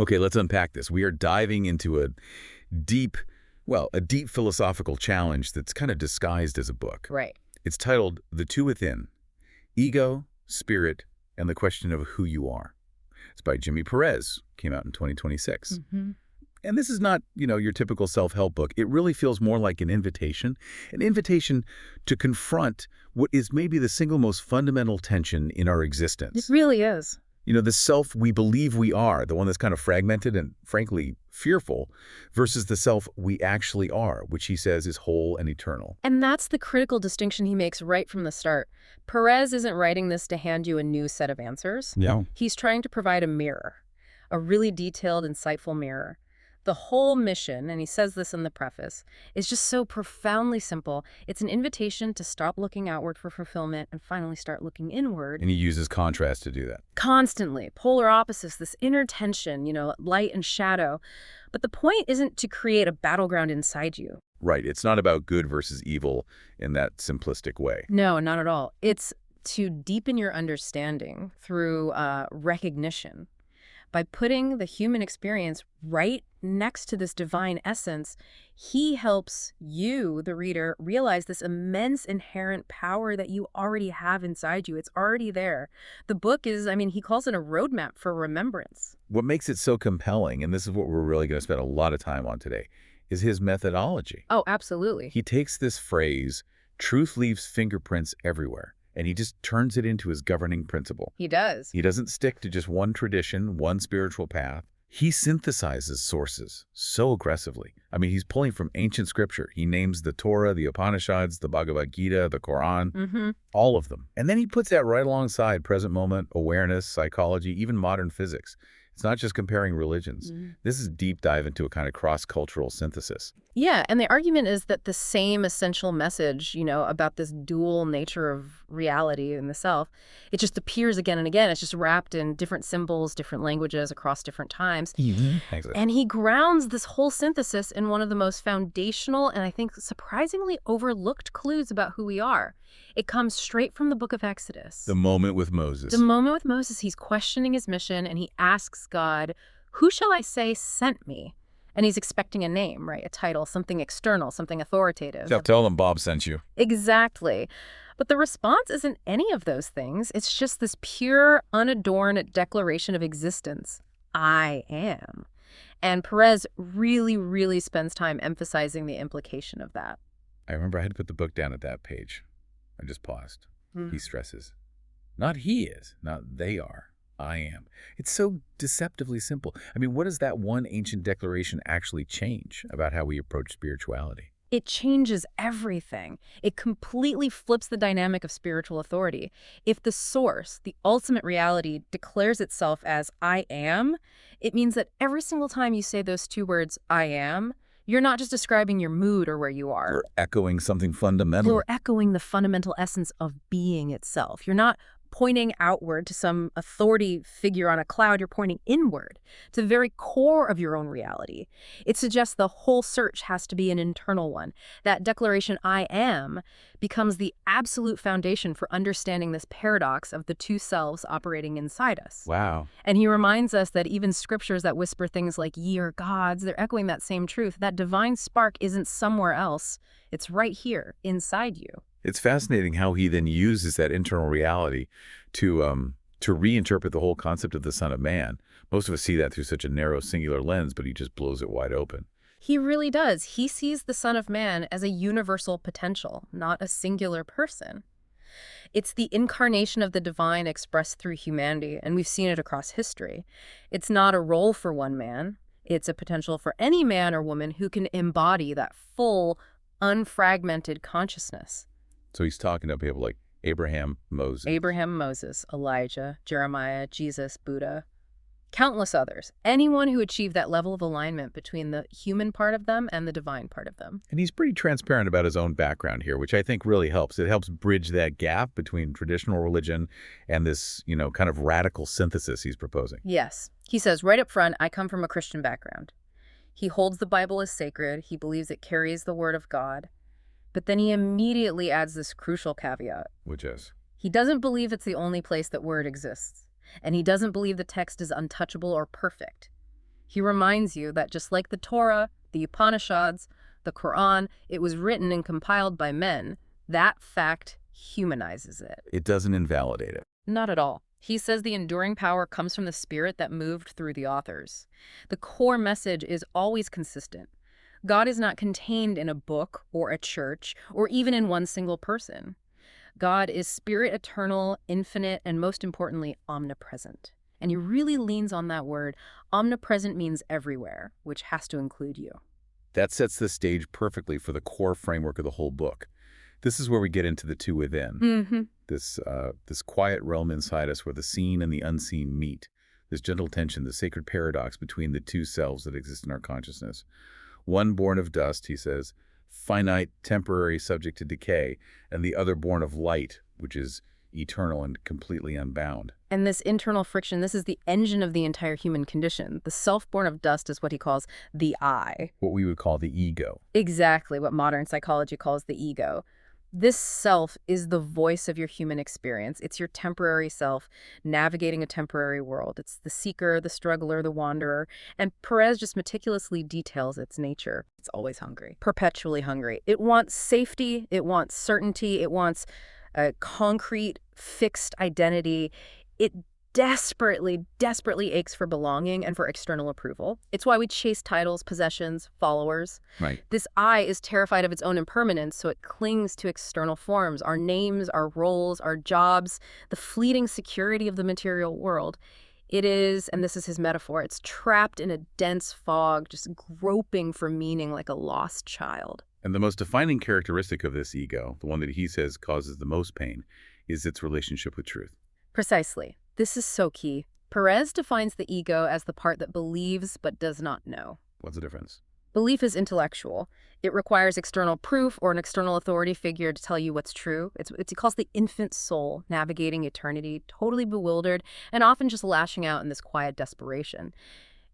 Okay, let's unpack this. We are diving into deep, a deep philosophical challenge that's kind of disguised as a book. Right. It's titled The Two Within: Ego, Spirit, and the Question of Who You Are. It's by Jimmy Perez, came out in 2026. Hmm. And this is not, your typical self-help book. It really feels more like an invitation to confront what is maybe the single most fundamental tension in our It existence. really is. The self we believe we are, the one that's kind of fragmented and, frankly, fearful, versus the self we actually are, which he says is whole and eternal. And that's the critical distinction he makes right from the start. Perez isn't writing this to hand you a new set of answers. Yeah. He's trying to provide a mirror, a really detailed, insightful mirror. The whole mission, and he says this in the preface, is just so profoundly simple. It's an invitation to stop looking outward for fulfillment and finally start looking inward. And he uses contrast to do that. Constantly. Polar opposites, this inner tension, light and shadow. But the point isn't to create a battleground inside you. Right. It's not about good versus evil in that simplistic way. No, not at all. It's to deepen your understanding through recognition. By putting the human experience right next to this divine essence, he helps you, the reader, realize this immense inherent power that you already have inside you. It's already there. The book is, he calls it a roadmap for remembrance. What makes it so compelling, and this is what we're really going to spend a lot of time on today, is his methodology. Oh, absolutely. He takes this phrase, truth leaves fingerprints everywhere, and he just turns it into his governing principle. He does. He doesn't stick to just one tradition, one spiritual path. He synthesizes sources so aggressively. He's pulling from ancient scripture. He names the Torah, the Upanishads, the Bhagavad Gita, the Quran, all of them. And then he puts that right alongside present moment, awareness, psychology, even modern physics. It's not just comparing religions. This is a deep dive into a kind of cross-cultural synthesis. Yeah, and the argument is that the same essential message, about this dual nature of reality in the self, it just appears again and again. It's just wrapped in different symbols, different languages across different times. Exactly. And he grounds this whole synthesis in one of the most foundational and I think surprisingly overlooked clues about who we are. It comes straight from the book of Exodus. The moment with Moses. The moment with Moses, he's questioning his mission and he asks God, "Who shall I say sent me?" And he's expecting a name, right? A title, something external, something authoritative. Tell them Bob sent you. Exactly. But the response isn't any of those things. It's just this pure, unadorned declaration of existence. I am. And Perez really, really spends time emphasizing the implication of that. I remember I had to put the book down at that page. I just paused. He stresses. Not he is, not they are. I am. It's so deceptively simple. What does that one ancient declaration actually change about how we approach spirituality? It changes everything. It completely flips the dynamic of spiritual authority. If the source, the ultimate reality, declares itself as I am, it means that every single time you say those two words, I am, you're not just describing your mood or where you are. You're echoing something fundamental. You're echoing the fundamental essence of being itself. You're not pointing outward to some authority figure on a cloud. You're pointing inward to the very core of your own reality. It suggests the whole search has to be an internal one. That declaration, I am, becomes the absolute foundation for understanding this paradox of the two selves operating inside us. Wow. And he reminds us that even scriptures that whisper things like ye are gods, they're echoing that same truth. That divine spark isn't somewhere else. It's right here inside you. It's fascinating how he then uses that internal reality to reinterpret the whole concept of the Son of Man. Most of us see that through such a narrow, singular lens, but he just blows it wide open. He really does. He sees the Son of Man as a universal potential, not a singular person. It's the incarnation of the divine expressed through humanity, and we've seen it across history. It's not a role for one man. It's a potential for any man or woman who can embody that full, unfragmented consciousness. So he's talking to people like Abraham, Moses, Elijah, Jeremiah, Jesus, Buddha, countless others. Anyone who achieved that level of alignment between the human part of them and the divine part of them. And he's pretty transparent about his own background here, which I think really helps. It helps bridge that gap between traditional religion and this, kind of radical synthesis he's proposing. Yes. He says right up front, I come from a Christian background. He holds the Bible as sacred. He believes it carries the word of God. But then he immediately adds this crucial caveat. Which is? He doesn't believe it's the only place that word exists. And he doesn't believe the text is untouchable or perfect. He reminds you that just like the Torah, the Upanishads, the Quran, it was written and compiled by men. That fact humanizes it. It doesn't invalidate it. Not at all. He says the enduring power comes from the spirit that moved through the authors. The core message is always consistent. God is not contained in a book or a church or even in one single person. God is spirit eternal, infinite, and most importantly, omnipresent. And he really leans on that word. Omnipresent means everywhere, which has to include you. That sets the stage perfectly for the core framework of the whole book. This is where we get into the two within. This quiet realm inside us where the seen and the unseen meet. This gentle tension, the sacred paradox between the two selves that exist in our consciousness. One born of dust, he says, finite, temporary, subject to decay, and the other born of light, which is eternal and completely unbound. And this internal friction, this is the engine of the entire human condition. The self born of dust is what he calls the I. What we would call the ego. Exactly what modern psychology calls the ego. This self is the voice of your human experience. It's your temporary self navigating a temporary world. It's the seeker, the struggler, the wanderer. And Perez just meticulously details its nature. It's always hungry, perpetually hungry. It wants safety. It wants certainty. It wants a concrete, fixed identity. It desperately, desperately aches for belonging and for external approval. It's why we chase titles, possessions, followers. Right. This I is terrified of its own impermanence, so it clings to external forms, our names, our roles, our jobs, the fleeting security of the material world. It is, and this is his metaphor, it's trapped in a dense fog, just groping for meaning like a lost child. And the most defining characteristic of this ego, the one that he says causes the most pain, is its relationship with truth. Precisely. This is so key. Perez defines the ego as the part that believes but does not know. What's the difference? Belief is intellectual. It requires external proof or an external authority figure to tell you what's true. He calls the infant soul, navigating eternity, totally bewildered, and often just lashing out in this quiet desperation.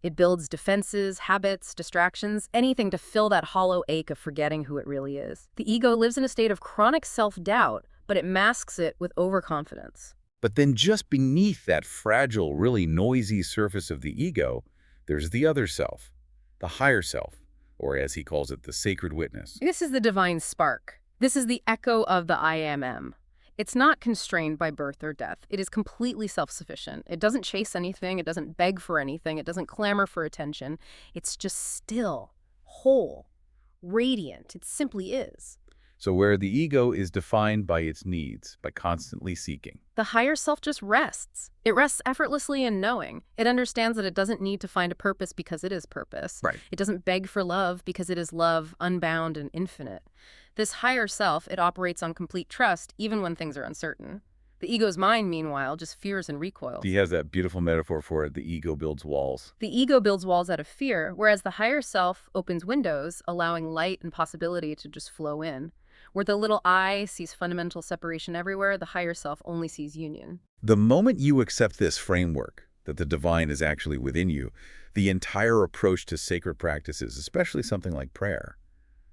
It builds defenses, habits, distractions, anything to fill that hollow ache of forgetting who it really is. The ego lives in a state of chronic self-doubt, but it masks it with overconfidence. But then just beneath that fragile, really noisy surface of the ego, there's the other self, the higher self, or as he calls it, the sacred witness. This is the divine spark. This is the echo of the I am. It's not constrained by birth or death. It is completely self-sufficient. It doesn't chase anything. It doesn't beg for anything. It doesn't clamor for attention. It's just still, whole, radiant. It simply is. So where the ego is defined by its needs, by constantly seeking. The higher self just rests. It rests effortlessly in knowing. It understands that it doesn't need to find a purpose because it is purpose. Right. It doesn't beg for love because it is love, unbound and infinite. This higher self, it operates on complete trust even when things are uncertain. The ego's mind, meanwhile, just fears and recoils. He has that beautiful metaphor for it, the ego builds walls. The ego builds walls out of fear, whereas the higher self opens windows, allowing light and possibility to just flow in. Where the little I sees fundamental separation everywhere, the higher self only sees union. The moment you accept this framework, that the divine is actually within you, the entire approach to sacred practices, especially something like prayer,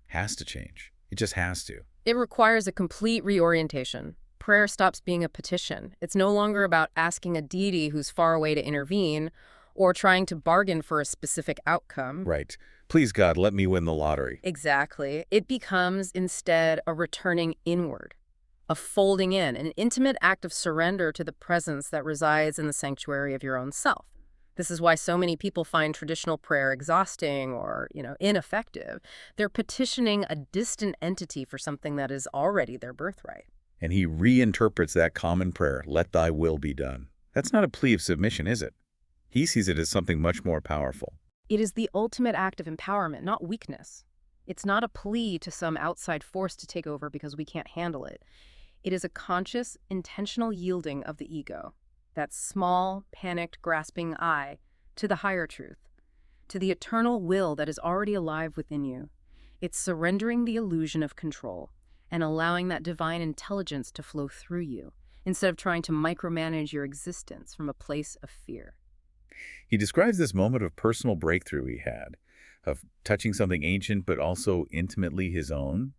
has to change. It just has to. It requires a complete reorientation. Prayer stops being a petition. It's no longer about asking a deity who's far away to intervene or trying to bargain for a specific outcome. Right. Please, God, let me win the lottery. Exactly. It becomes instead a returning inward, a folding in, an intimate act of surrender to the presence that resides in the sanctuary of your own self. This is why so many people find traditional prayer exhausting or, ineffective. They're petitioning a distant entity for something that is already their birthright. And he reinterprets that common prayer, let thy will be done. That's not a plea of submission, is it? He sees it as something much more powerful. It is the ultimate act of empowerment, not weakness. It's not a plea to some outside force to take over because we can't handle it. It is a conscious, intentional yielding of the ego, that small, panicked, grasping I, to the higher truth, to the eternal will that is already alive within you. It's surrendering the illusion of control and allowing that divine intelligence to flow through you, instead of trying to micromanage your existence from a place of fear. He describes this moment of personal breakthrough he had, of touching something ancient but also intimately his own.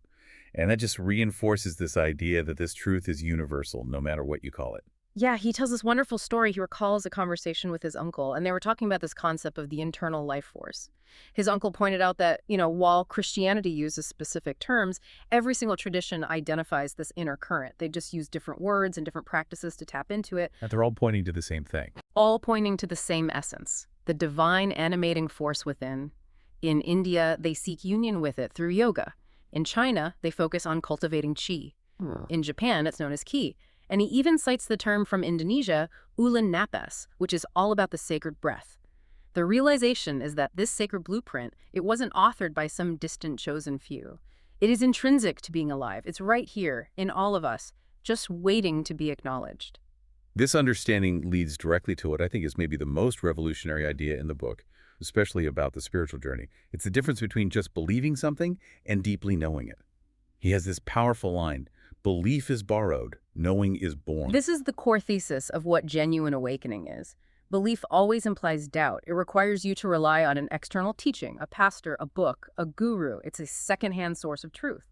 And that just reinforces this idea that this truth is universal, no matter what you call it. Yeah, he tells this wonderful story. He recalls a conversation with his uncle, and they were talking about this concept of the internal life force. His uncle pointed out that, while Christianity uses specific terms, every single tradition identifies this inner current. They just use different words and different practices to tap into it, And they're all pointing to the same thing. all pointing to the same essence, the divine animating force within. In India, they seek union with it through yoga. In China, they focus on cultivating qi. In Japan, it's known as ki. And he even cites the term from Indonesia, ulan napas, which is all about the sacred breath. The realization is that this sacred blueprint, it wasn't authored by some distant chosen few. It is intrinsic to being alive. It's right here, in all of us, just waiting to be acknowledged. This understanding leads directly to what I think is maybe the most revolutionary idea in the book, especially about the spiritual journey. It's the difference between just believing something and deeply knowing it. He has this powerful line, "Belief is borrowed, knowing is born." This is the core thesis of what genuine awakening is. Belief always implies doubt. It requires you to rely on an external teaching, a pastor, a book, a guru. It's a secondhand source of truth.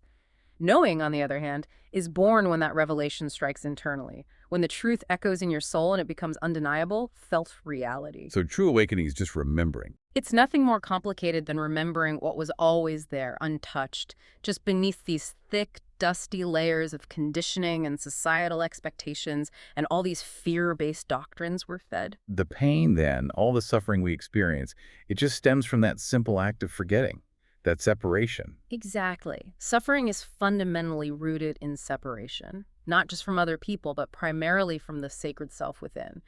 Knowing, on the other hand, is born when that revelation strikes internally, when the truth echoes in your soul and it becomes undeniable, felt reality. So true awakening is just remembering. It's nothing more complicated than remembering what was always there, untouched, just beneath these thick, dusty layers of conditioning and societal expectations and all these fear-based doctrines we're fed. The pain then, all the suffering we experience, it just stems from that simple act of forgetting, that separation. Exactly. Suffering is fundamentally rooted in separation, not just from other people, but primarily from the sacred self within.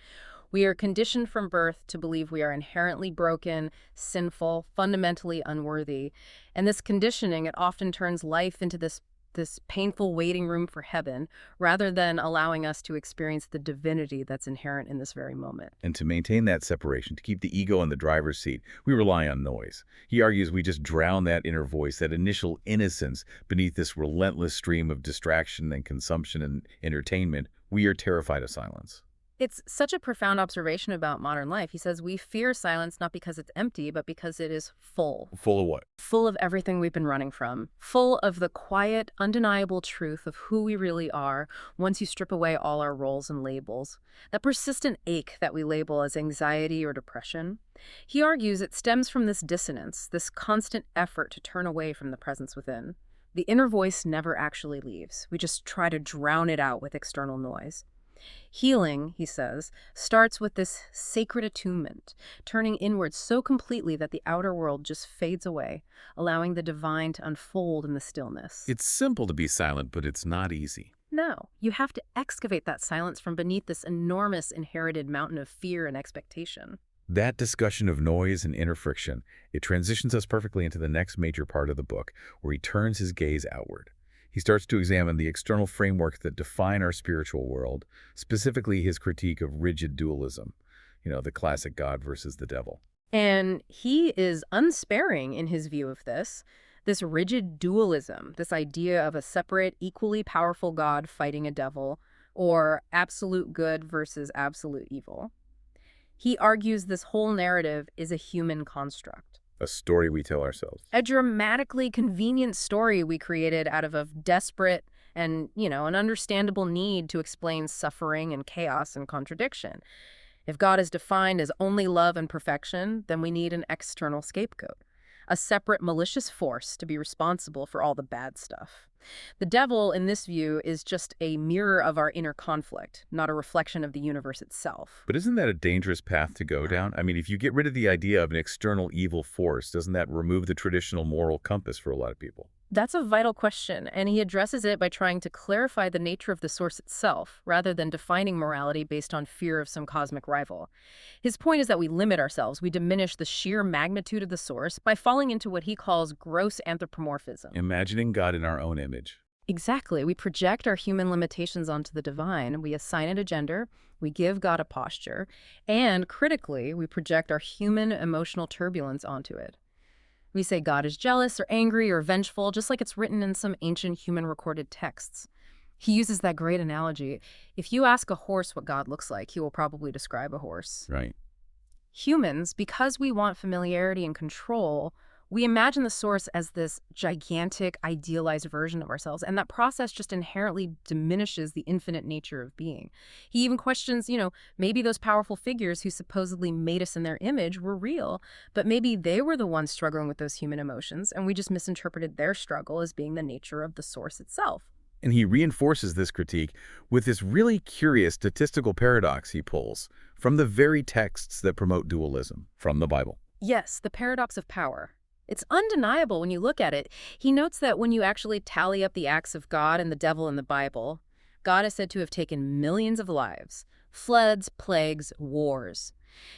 We are conditioned from birth to believe we are inherently broken, sinful, fundamentally unworthy. And this conditioning, it often turns life into this painful waiting room for heaven, rather than allowing us to experience the divinity that's inherent in this very moment. And to maintain that separation, to keep the ego in the driver's seat, we rely on noise. He argues we just drown that inner voice, that initial innocence, beneath this relentless stream of distraction and consumption and entertainment. We are terrified of silence. It's such a profound observation about modern life. He says we fear silence not because it's empty, but because it is full. Full of what? Full of everything we've been running from. Full of the quiet, undeniable truth of who we really are once you strip away all our roles and labels. That persistent ache that we label as anxiety or depression. He argues it stems from this dissonance, this constant effort to turn away from the presence within. The inner voice never actually leaves. We just try to drown it out with external noise. Healing, he says, starts with this sacred attunement, turning inward so completely that the outer world just fades away, allowing the divine to unfold in the stillness. It's simple to be silent, but it's not easy. No, you have to excavate that silence from beneath this enormous inherited mountain of fear and expectation. That discussion of noise and inner friction, it transitions us perfectly into the next major part of the book, where he turns his gaze outward. He starts to examine the external frameworks that define our spiritual world, specifically his critique of rigid dualism, the classic God versus the devil. And he is unsparing in his view of this rigid dualism, this idea of a separate, equally powerful God fighting a devil, or absolute good versus absolute evil. He argues this whole narrative is a human construct. A story we tell ourselves. A dramatically convenient story we created out of a desperate and, an understandable need to explain suffering and chaos and contradiction. If God is defined as only love and perfection, then we need an external scapegoat, a separate malicious force to be responsible for all the bad stuff. The devil, in this view, is just a mirror of our inner conflict, not a reflection of the universe itself. But isn't that a dangerous path to go down? I mean, if you get rid of the idea of an external evil force, doesn't that remove the traditional moral compass for a lot of people? That's a vital question, and he addresses it by trying to clarify the nature of the source itself, rather than defining morality based on fear of some cosmic rival. His point is that we limit ourselves, we diminish the sheer magnitude of the source by falling into what he calls gross anthropomorphism. Imagining God in our own image. Exactly. We project our human limitations onto the divine, we assign it a gender, we give God a posture, and critically, we project our human emotional turbulence onto it. We say God is jealous or angry or vengeful, just like it's written in some ancient human recorded texts. He uses that great analogy. If you ask a horse what God looks like, he will probably describe a horse. Right. Humans, because we want familiarity and control, We imagine the source as this gigantic, idealized version of ourselves, and that process just inherently diminishes the infinite nature of being. He even questions, maybe those powerful figures who supposedly made us in their image were real, but maybe they were the ones struggling with those human emotions, and we just misinterpreted their struggle as being the nature of the source itself. And he reinforces this critique with this really curious statistical paradox he pulls from the very texts that promote dualism from the Bible. Yes, the paradox of power. It's undeniable when you look at it. He notes that when you actually tally up the acts of God and the devil in the Bible, God is said to have taken millions of lives, floods, plagues, wars.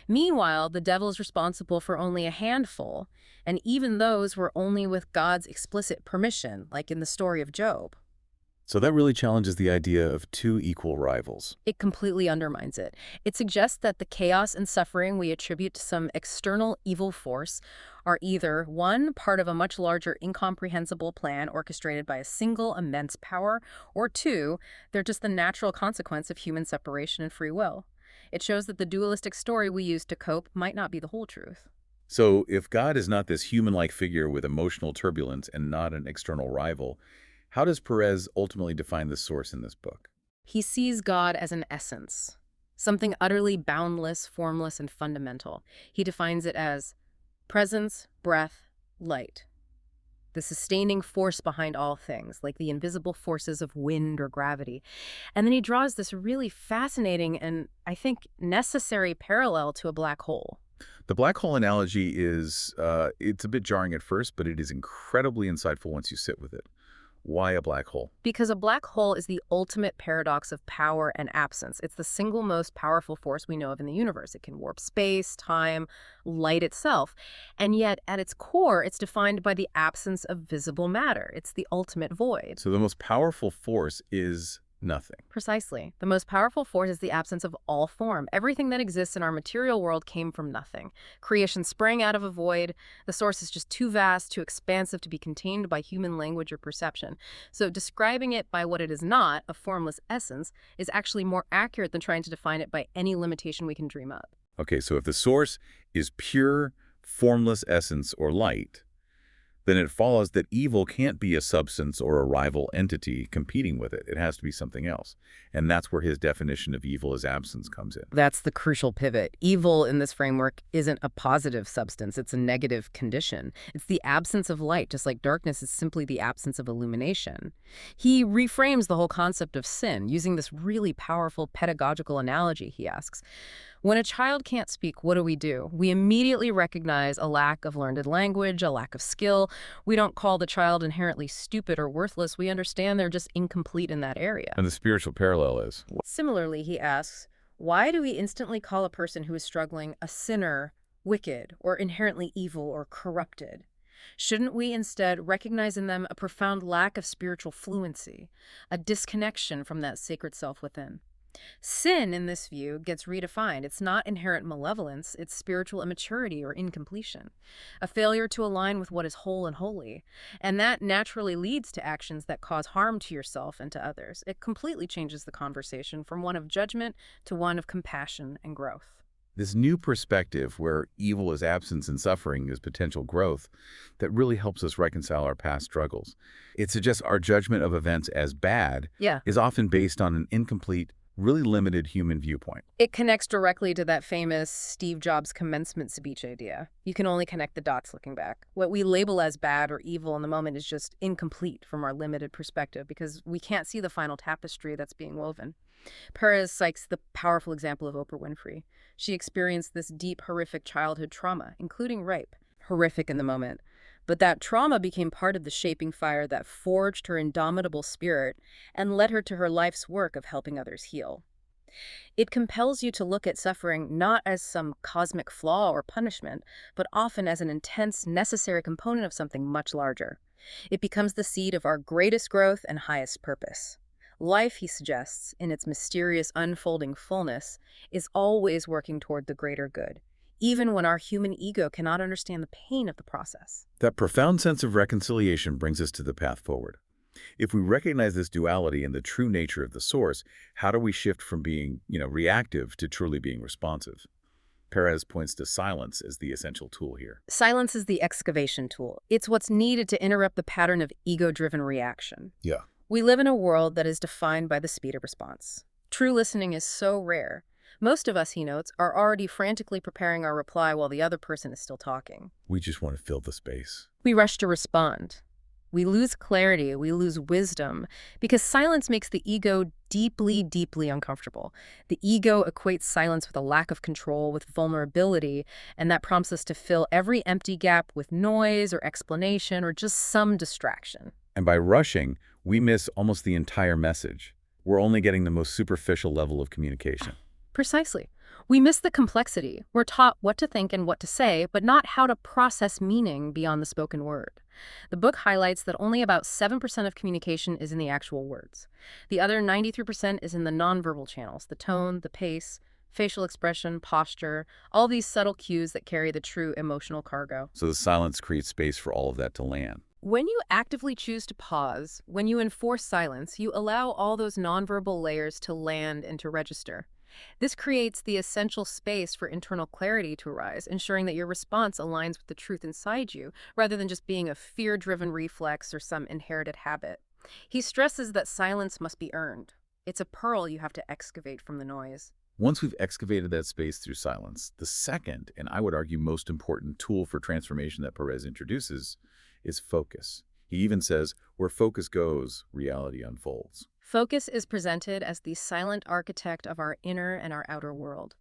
Meanwhile, the devil is responsible for only a handful, and even those were only with God's explicit permission, like in the story of Job. So that really challenges the idea of two equal rivals. It completely undermines it. It suggests that the chaos and suffering we attribute to some external evil force are either, one, part of a much larger incomprehensible plan orchestrated by a single immense power, or two, they're just the natural consequence of human separation and free will. It shows that the dualistic story we use to cope might not be the whole truth. So if God is not this human-like figure with emotional turbulence and not an external rival, how does Perez ultimately define the source in this book? He sees God as an essence, something utterly boundless, formless, and fundamental. He defines it as presence, breath, light, the sustaining force behind all things, like the invisible forces of wind or gravity. And then he draws this really fascinating and, I think, necessary parallel to a black hole. The black hole analogy is, it's a bit jarring at first, but it is incredibly insightful once you sit with it. Why a black hole? Because a black hole is the ultimate paradox of power and absence. It's the single most powerful force we know of in the universe. It can warp space, time, light itself. And yet, at its core, it's defined by the absence of visible matter. It's the ultimate void. So the most powerful force is nothing. Precisely. The most powerful force is the absence of all form. Everything that exists in our material world came from nothing. Creation sprang out of a void. The source is just too vast, too expansive to be contained by human language or perception. So describing it by what it is not, a formless essence, is actually more accurate than trying to define it by any limitation we can dream up. Okay, so if the source is pure, formless essence or light, then it follows that evil can't be a substance or a rival entity competing with it. It has to be something else. And that's where his definition of evil as absence comes in. That's the crucial pivot. Evil in this framework isn't a positive substance. It's a negative condition. It's the absence of light, just like darkness is simply the absence of illumination. He reframes the whole concept of sin using this really powerful pedagogical analogy, he asks. When a child can't speak, what do? We immediately recognize a lack of learned language, a lack of skill. We don't call the child inherently stupid or worthless. We understand they're just incomplete in that area. And the spiritual parallel is? Similarly, he asks, why do we instantly call a person who is struggling a sinner, wicked, or inherently evil or corrupted? Shouldn't we instead recognize in them a profound lack of spiritual fluency, a disconnection from that sacred self within? Sin, in this view, gets redefined. It's not inherent malevolence, it's spiritual immaturity or incompletion, a failure to align with what is whole and holy. And that naturally leads to actions that cause harm to yourself and to others. It completely changes the conversation from one of judgment to one of compassion and growth. This new perspective where evil is absence and suffering is potential growth that really helps us reconcile our past struggles. It suggests our judgment of events as bad is often based on an incomplete, really limited human viewpoint. It connects directly to that famous Steve Jobs commencement speech idea. You can only connect the dots looking back. What we label as bad or evil in the moment is just incomplete from our limited perspective because we can't see the final tapestry that's being woven. Perez cites the powerful example of Oprah Winfrey. She experienced this deep, horrific childhood trauma, including rape. Horrific in the moment. But that trauma became part of the shaping fire that forged her indomitable spirit and led her to her life's work of helping others heal. It compels you to look at suffering not as some cosmic flaw or punishment, but often as an intense, necessary component of something much larger. It becomes the seed of our greatest growth and highest purpose. Life, he suggests, in its mysterious unfolding fullness, is always working toward the greater good, even when our human ego cannot understand the pain of the process. That profound sense of reconciliation brings us to the path forward. If we recognize this duality and the true nature of the source, how do we shift from being, reactive to truly being responsive? Perez points to silence as the essential tool here. Silence is the excavation tool. It's what's needed to interrupt the pattern of ego-driven reaction. Yeah. We live in a world that is defined by the speed of response. True listening is so rare. Most of us, he notes, are already frantically preparing our reply while the other person is still talking. We just want to fill the space. We rush to respond. We lose clarity, we lose wisdom, because silence makes the ego deeply, deeply uncomfortable. The ego equates silence with a lack of control, with vulnerability, and that prompts us to fill every empty gap with noise or explanation or just some distraction. And by rushing, we miss almost the entire message. We're only getting the most superficial level of communication. Precisely. We miss the complexity. We're taught what to think and what to say, but not how to process meaning beyond the spoken word. The book highlights that only about 7% of communication is in the actual words. The other 93% is in the nonverbal channels, the tone, the pace, facial expression, posture, all these subtle cues that carry the true emotional cargo. So the silence creates space for all of that to land. When you actively choose to pause, when you enforce silence, you allow all those nonverbal layers to land and to register. This creates the essential space for internal clarity to arise, ensuring that your response aligns with the truth inside you, rather than just being a fear-driven reflex or some inherited habit. He stresses that silence must be earned. It's a pearl you have to excavate from the noise. Once we've excavated that space through silence, the second, and I would argue most important tool for transformation that Perez introduces is focus. He even says, where focus goes, reality unfolds. Focus is presented as the silent architect of our inner and our outer world.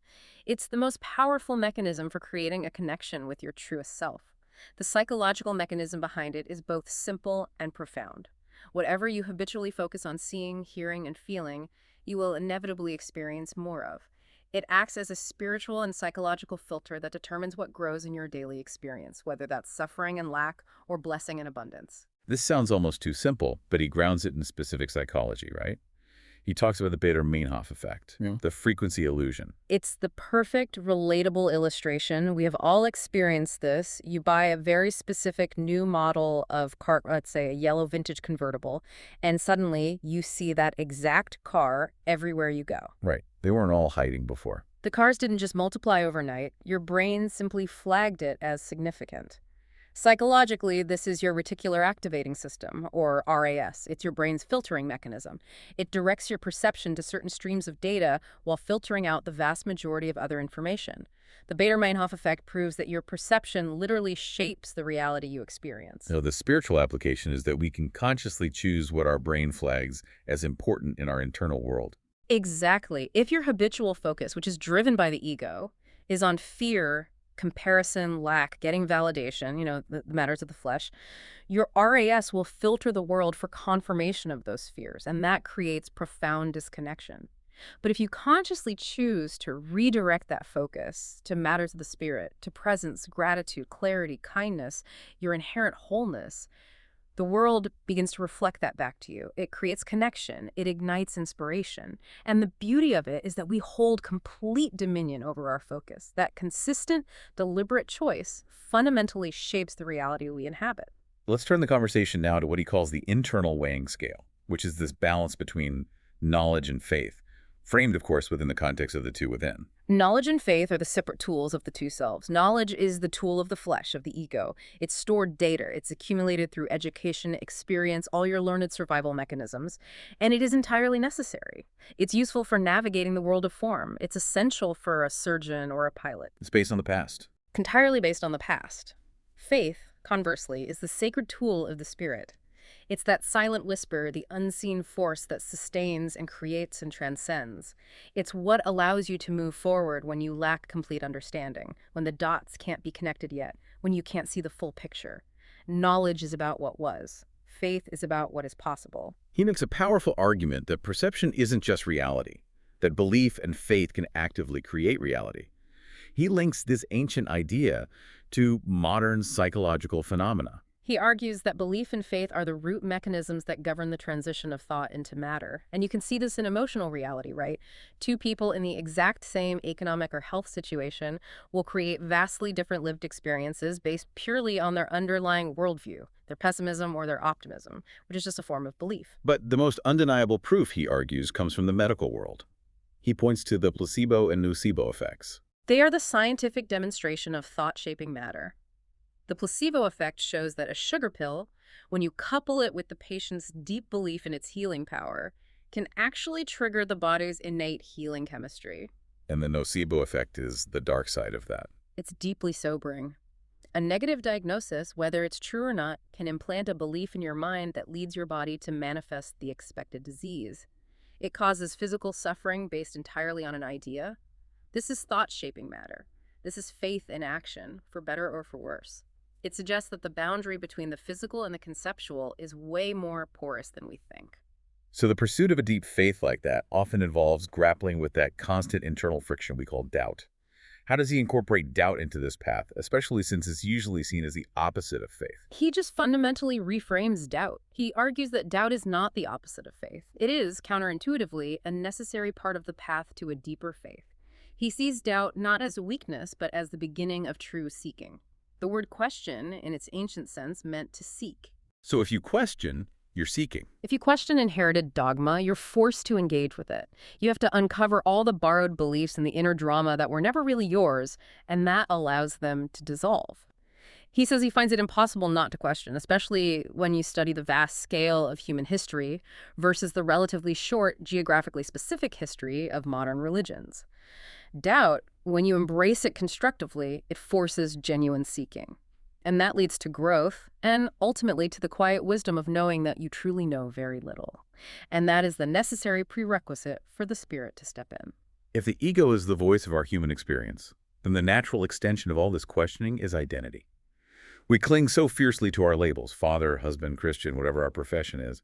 It's the most powerful mechanism for creating a connection with your truest self. The psychological mechanism behind it is both simple and profound. Whatever you habitually focus on seeing, hearing, and feeling, you will inevitably experience more of. It acts as a spiritual and psychological filter that determines what grows in your daily experience, whether that's suffering and lack or blessing and abundance. This sounds almost too simple, but he grounds it in specific psychology, right? He talks about the Bader-Meinhof effect, the frequency illusion. It's the perfect, relatable illustration. We have all experienced this. You buy a very specific new model of car, let's say a yellow vintage convertible, and suddenly you see that exact car everywhere you go. Right. They weren't all hiding before. The cars didn't just multiply overnight. Your brain simply flagged it as significant. Psychologically, this is your reticular activating system, or RAS. It's your brain's filtering mechanism. It directs your perception to certain streams of data while filtering out the vast majority of other information. The Bader-Meinhof effect proves that your perception literally shapes the reality you experience. So the spiritual application is that we can consciously choose what our brain flags as important in our internal world. Exactly. If your habitual focus, which is driven by the ego, is on fear, comparison, lack, getting validation, the matters of the flesh, your RAS will filter the world for confirmation of those fears, and that creates profound disconnection. But if you consciously choose to redirect that focus to matters of the spirit, to presence, gratitude, clarity, kindness, your inherent wholeness, the world begins to reflect that back to you. It creates connection. It ignites inspiration. And the beauty of it is that we hold complete dominion over our focus. That consistent, deliberate choice fundamentally shapes the reality we inhabit. Let's turn the conversation now to what he calls the internal weighing scale, which is this balance between knowledge and faith, framed, of course, within the context of the two within. Knowledge and faith are the separate tools of the two selves. Knowledge is the tool of the flesh, of the ego. It's stored data. It's accumulated through education, experience, all your learned survival mechanisms, and it is entirely necessary. It's useful for navigating the world of form. It's essential for a surgeon or a pilot. It's based on the past. Entirely based on the past. Faith, conversely, is the sacred tool of the spirit. It's that silent whisper, the unseen force that sustains and creates and transcends. It's what allows you to move forward when you lack complete understanding, when the dots can't be connected yet, when you can't see the full picture. Knowledge is about what was. Faith is about what is possible. He makes a powerful argument that perception isn't just reality, that belief and faith can actively create reality. He links this ancient idea to modern psychological phenomena. He argues that belief and faith are the root mechanisms that govern the transition of thought into matter. And you can see this in emotional reality, right? Two people in the exact same economic or health situation will create vastly different lived experiences based purely on their underlying worldview, their pessimism or their optimism, which is just a form of belief. But the most undeniable proof, he argues, comes from the medical world. He points to the placebo and nocebo effects. They are the scientific demonstration of thought-shaping matter. The placebo effect shows that a sugar pill, when you couple it with the patient's deep belief in its healing power, can actually trigger the body's innate healing chemistry. And the nocebo effect is the dark side of that. It's deeply sobering. A negative diagnosis, whether it's true or not, can implant a belief in your mind that leads your body to manifest the expected disease. It causes physical suffering based entirely on an idea. This is thought-shaping matter. This is faith in action, for better or for worse. It suggests that the boundary between the physical and the conceptual is way more porous than we think. So the pursuit of a deep faith like that often involves grappling with that constant internal friction we call doubt. How does he incorporate doubt into this path, especially since it's usually seen as the opposite of faith? He just fundamentally reframes doubt. He argues that doubt is not the opposite of faith. It is, counterintuitively, a necessary part of the path to a deeper faith. He sees doubt not as a weakness, but as the beginning of true seeking. The word question, in its ancient sense, meant to seek. So if you question, you're seeking. If you question inherited dogma, you're forced to engage with it. You have to uncover all the borrowed beliefs and the inner drama that were never really yours, and that allows them to dissolve. He says he finds it impossible not to question, especially when you study the vast scale of human history versus the relatively short, geographically specific history of modern religions. Doubt, when you embrace it constructively, it forces genuine seeking. And that leads to growth and ultimately to the quiet wisdom of knowing that you truly know very little. And that is the necessary prerequisite for the spirit to step in. If the ego is the voice of our human experience, then the natural extension of all this questioning is identity. We cling so fiercely to our labels, father, husband, Christian, whatever our profession is.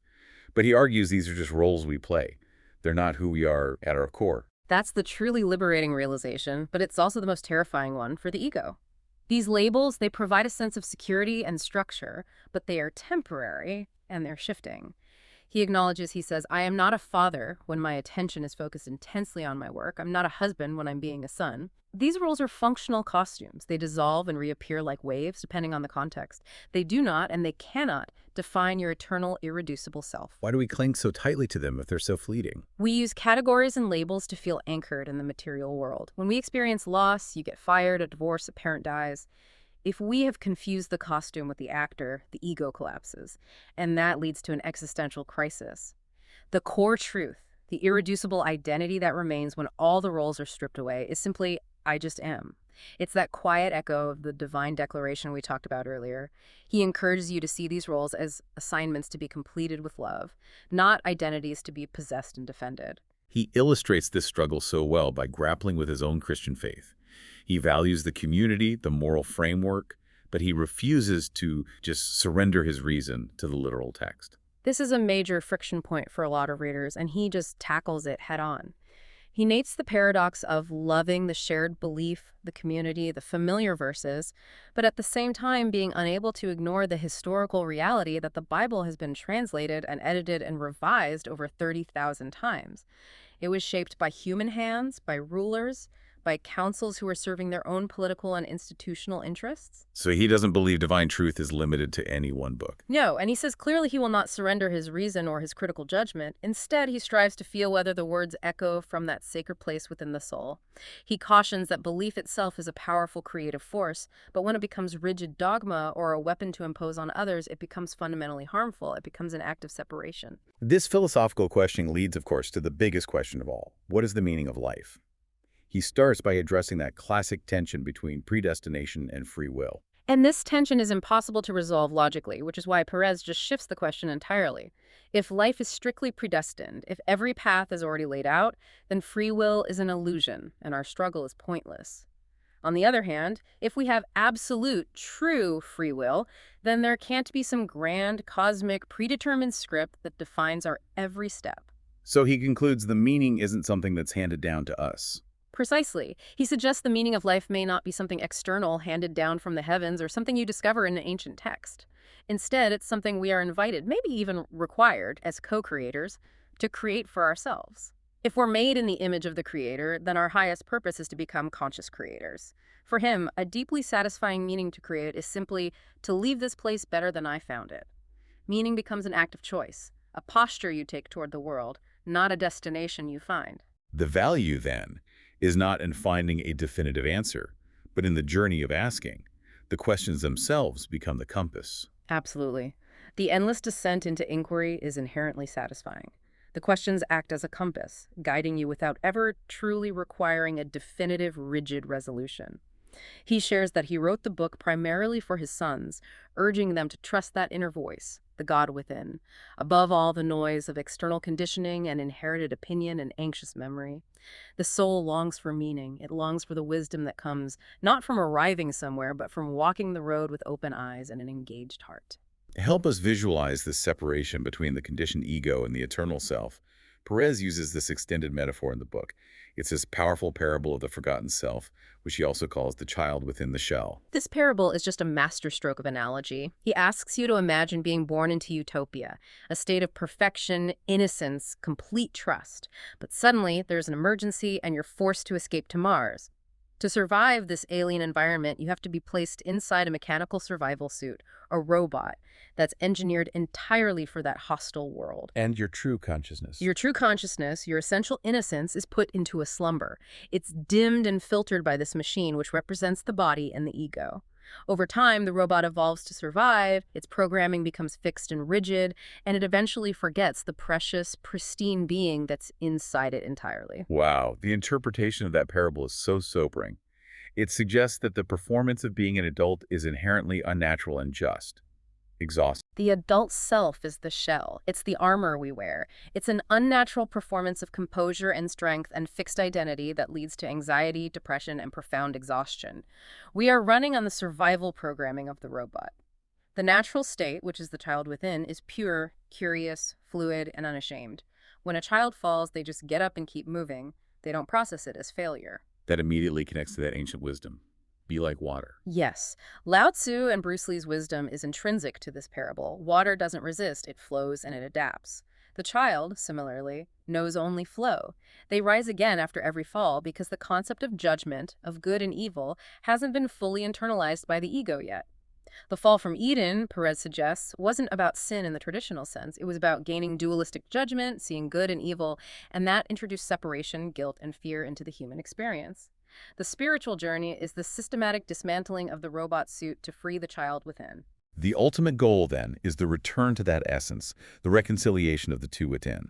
But he argues these are just roles we play. They're not who we are at our core. That's the truly liberating realization, but it's also the most terrifying one for the ego. These labels, they provide a sense of security and structure, but they are temporary and they're shifting. He acknowledges, he says, I am not a father when my attention is focused intensely on my work. I'm not a husband when I'm being a son. These roles are functional costumes. They dissolve and reappear like waves depending on the context. They do not and they cannot define your eternal, irreducible self. Why do we cling so tightly to them if they're so fleeting? We use categories and labels to feel anchored in the material world. When we experience loss, you get fired, a divorce, a parent dies. If we have confused the costume with the actor, the ego collapses, and that leads to an existential crisis. The core truth, the irreducible identity that remains when all the roles are stripped away, is simply, I just am. It's that quiet echo of the divine declaration we talked about earlier. He encourages you to see these roles as assignments to be completed with love, not identities to be possessed and defended. He illustrates this struggle so well by grappling with his own Christian faith. He values the community, the moral framework, but he refuses to just surrender his reason to the literal text. This is a major friction point for a lot of readers, and he just tackles it head on. He nates the paradox of loving the shared belief, the community, the familiar verses, but at the same time being unable to ignore the historical reality that the Bible has been translated and edited and revised over 30,000 times. It was shaped by human hands, by rulers, by councils who are serving their own political and institutional interests. So he doesn't believe divine truth is limited to any one book. No, and he says clearly he will not surrender his reason or his critical judgment. Instead, he strives to feel whether the words echo from that sacred place within the soul. He cautions that belief itself is a powerful creative force, but when it becomes rigid dogma or a weapon to impose on others, it becomes fundamentally harmful. It becomes an act of separation. This philosophical questioning leads, of course, to the biggest question of all. What is the meaning of life? He starts by addressing that classic tension between predestination and free will. And this tension is impossible to resolve logically, which is why Perez just shifts the question entirely. If life is strictly predestined, if every path is already laid out, then free will is an illusion, and our struggle is pointless. On the other hand, if we have absolute, true free will, then there can't be some grand, cosmic, predetermined script that defines our every step. So he concludes the meaning isn't something that's handed down to us. Precisely. He suggests the meaning of life may not be something external handed down from the heavens or something you discover in an ancient text. Instead, it's something we are invited, maybe even required, as co-creators, to create for ourselves. If we're made in the image of the Creator, then our highest purpose is to become conscious creators. For him, a deeply satisfying meaning to create is simply to leave this place better than I found it. Meaning becomes an act of choice, a posture you take toward the world, not a destination you find. The value, then, is not in finding a definitive answer, but in the journey of asking. The questions themselves become the compass. Absolutely. The endless descent into inquiry is inherently satisfying. The questions act as a compass, guiding you without ever truly requiring a definitive, rigid resolution. He shares that he wrote the book primarily for his sons, urging them to trust that inner voice, the God within, above all the noise of external conditioning and inherited opinion and anxious memory. The soul longs for meaning. It longs for the wisdom that comes not from arriving somewhere, but from walking the road with open eyes and an engaged heart. Help us visualize this separation between the conditioned ego and the eternal self. Perez uses this extended metaphor in the book. It's his powerful parable of the forgotten self, which he also calls the child within the shell. This parable is just a masterstroke of analogy. He asks you to imagine being born into utopia, a state of perfection, innocence, complete trust. But suddenly, there's an emergency and you're forced to escape to Mars. To survive this alien environment, you have to be placed inside a mechanical survival suit, a robot, that's engineered entirely for that hostile world. And your true consciousness. Your true consciousness, your essential innocence, is put into a slumber. It's dimmed and filtered by this machine, which represents the body and the ego. Over time, the robot evolves to survive, its programming becomes fixed and rigid, and it eventually forgets the precious, pristine being that's inside it entirely. Wow, the interpretation of that parable is so sobering. It suggests that the performance of being an adult is inherently unnatural and just exhausting. The adult self is the shell. It's the armor we wear. It's an unnatural performance of composure and strength and fixed identity that leads to anxiety, depression, and profound exhaustion. We are running on the survival programming of the robot. The natural state, which is the child within, is pure, curious, fluid, and unashamed. When a child falls, they just get up and keep moving. They don't process it as failure. That immediately connects to that ancient wisdom. Be like water. Yes. Lao Tzu and Bruce Lee's wisdom is intrinsic to this parable. Water doesn't resist, it flows and it adapts. The child, similarly, knows only flow. They rise again after every fall because the concept of judgment, of good and evil, hasn't been fully internalized by the ego yet. The fall from Eden, Perez suggests, wasn't about sin in the traditional sense. It was about gaining dualistic judgment, seeing good and evil, and that introduced separation, guilt, and fear into the human experience. The spiritual journey is the systematic dismantling of the robot suit to free the child within. The ultimate goal, then, is the return to that essence, the reconciliation of the two within.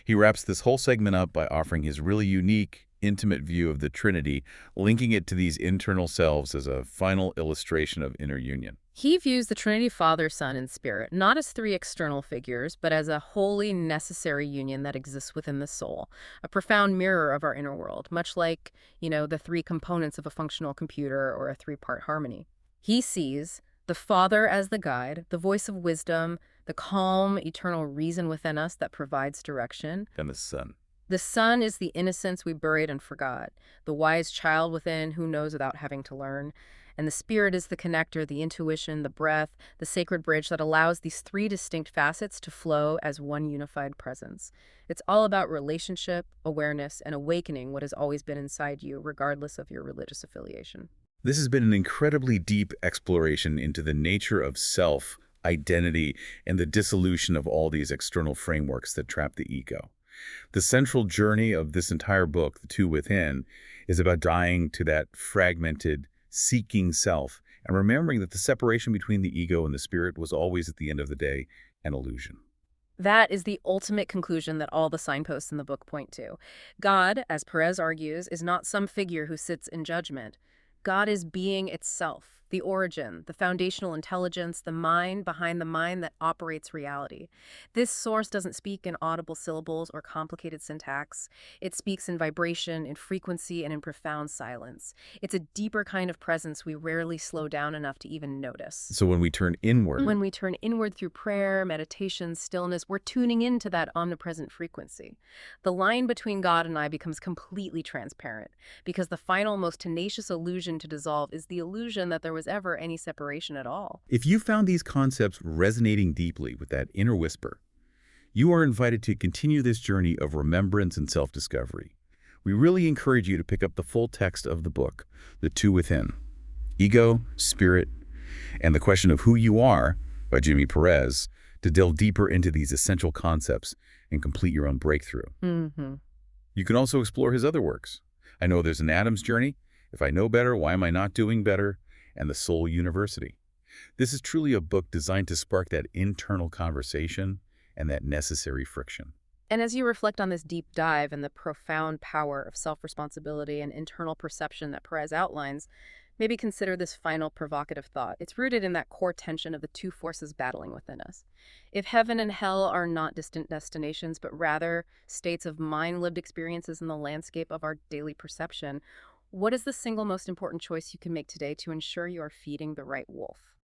He wraps this whole segment up by offering his really unique, intimate view of the Trinity, linking it to these internal selves as a final illustration of inner union. He views the Trinity Father, Son, and Spirit not as three external figures, but as a wholly necessary union that exists within the soul, a profound mirror of our inner world, much like, the three components of a functional computer or a three-part harmony. He sees the Father as the guide, the voice of wisdom, the calm, eternal reason within us that provides direction. And the Son. The Son is the innocence we buried and forgot, the wise child within who knows without having to learn. And the Spirit is the connector, the intuition, the breath, the sacred bridge that allows these three distinct facets to flow as one unified presence. It's all about relationship, awareness, and awakening what has always been inside you, regardless of your religious affiliation. This has been an incredibly deep exploration into the nature of self, identity, and the dissolution of all these external frameworks that trap the ego. The central journey of this entire book, The Two Within, is about dying to that fragmented, seeking self, and remembering that the separation between the ego and the spirit was always, at the end of the day, an illusion. That is the ultimate conclusion that all the signposts in the book point to. God, as Perez argues, is not some figure who sits in judgment. God is being itself, the origin, the foundational intelligence, the mind behind the mind that operates reality. This source doesn't speak in audible syllables or complicated syntax. It speaks in vibration, in frequency, and in profound silence. It's a deeper kind of presence we rarely slow down enough to even notice. So when we turn inward... When we turn inward through prayer, meditation, stillness, we're tuning into that omnipresent frequency. The line between God and I becomes completely transparent, because the final, most tenacious illusion to dissolve is the illusion that there was ever any separation at all. If you found these concepts resonating deeply with that inner whisper, you are invited to continue this journey of remembrance and self-discovery. We really encourage you to pick up the full text of the book, The Two Within, Ego, Spirit, and the Question of Who You Are by Jimmy Perez, to delve deeper into these essential concepts and complete your own breakthrough. You can also explore his other works. I know there's an Adam's journey. If I know better, why am I not doing better? And the Soul University. This is truly a book designed to spark that internal conversation and that necessary friction. And as you reflect on this deep dive and the profound power of self-responsibility and internal perception that Perez outlines, maybe consider this final provocative thought. It's rooted in that core tension of the two forces battling within us. If heaven and hell are not distant destinations, but rather states of mind-lived experiences in the landscape of our daily perception, what is the single most important choice you can make today to ensure you are feeding the right wolf?